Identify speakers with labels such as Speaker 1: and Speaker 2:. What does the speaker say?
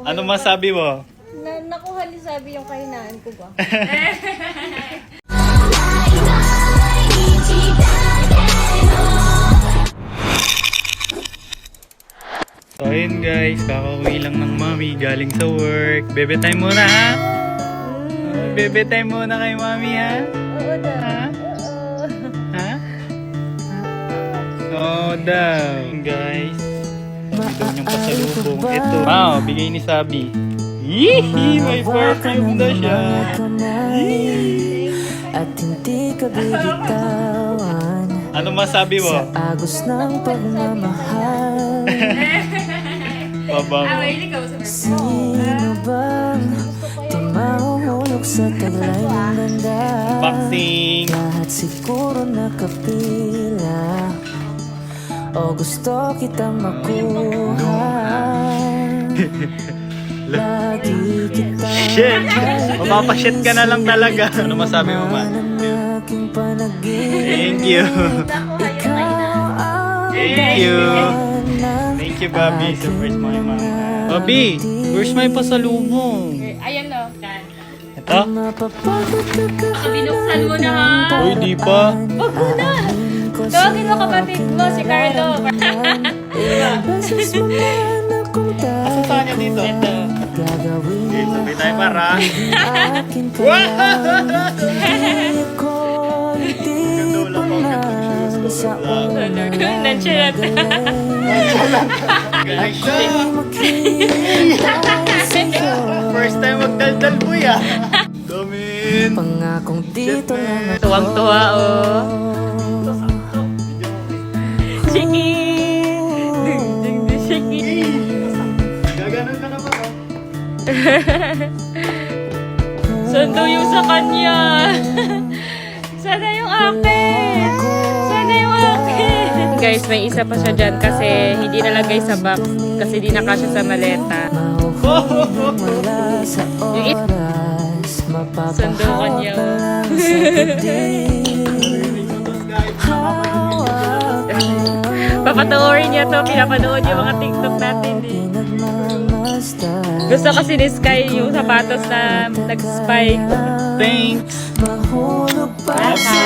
Speaker 1: Ano masabi mo?
Speaker 2: Nakuha ni Sabi yung kahinaan ko ba?
Speaker 1: So ayun guys, kakauwi lang ng mami galing sa work. Bebe time muna ha? Bebe time muna kay mami ha?
Speaker 2: Oo daw.
Speaker 1: Ha?
Speaker 2: Oo.
Speaker 1: Ha? Oo daw. Guys, ito yung pasalubong. Ito. Wow, bigay ni Sabi. Yee! May perfume na siya.
Speaker 3: At hindi ka bibitawan
Speaker 1: Ano masabi mo?
Speaker 3: sa agos ng pagmamahal.
Speaker 1: Baba mo.
Speaker 3: Sino bang tumahulog sa taglay ng banda?
Speaker 1: Boxing.
Speaker 3: Lahat siguro nakapila o gusto kitang makuha. Lagi kitang
Speaker 1: Shit! Mapapashit ka na lang talaga. Ano masabi mo man?
Speaker 3: aking panaginip.
Speaker 1: Thank you. Thank you. Thank you, Bobby. Surprise mo kay mama. Bobby, where's my pasalubong?
Speaker 4: Ayan o.
Speaker 1: Ito?
Speaker 4: Binuksan mo na ha.
Speaker 1: Uy, di pa.
Speaker 4: Wag mo na. Tawagin mo kapatid mo, si Carlo.
Speaker 1: Asa saan niya dito? Ito. Okay, sabay tayo para. Ganda lang po.
Speaker 4: Nandiyan.
Speaker 1: Galing siya. First time magdaldal boy ah. Damin.
Speaker 3: Pangakong dito lang ako.
Speaker 4: Tuwang-tuwa oh. Shiki. Shiki.
Speaker 1: Gaganon ka naman oh.
Speaker 4: Sundo yung sa kanya. Sana yung akin. Sana yung akin. Guys, may isa pa siya dyan kasi hindi nalagay sa box. Kasi di nakasya sa maleta.
Speaker 3: Wala sa oras,
Speaker 4: Sundo ka niya. Papatuorin niya to. Pinapanood yung mga TikTok natin. Gusto kasi ni Sky yung sapatos na nag-spike.
Speaker 1: Thanks.
Speaker 3: Mahulog pa sa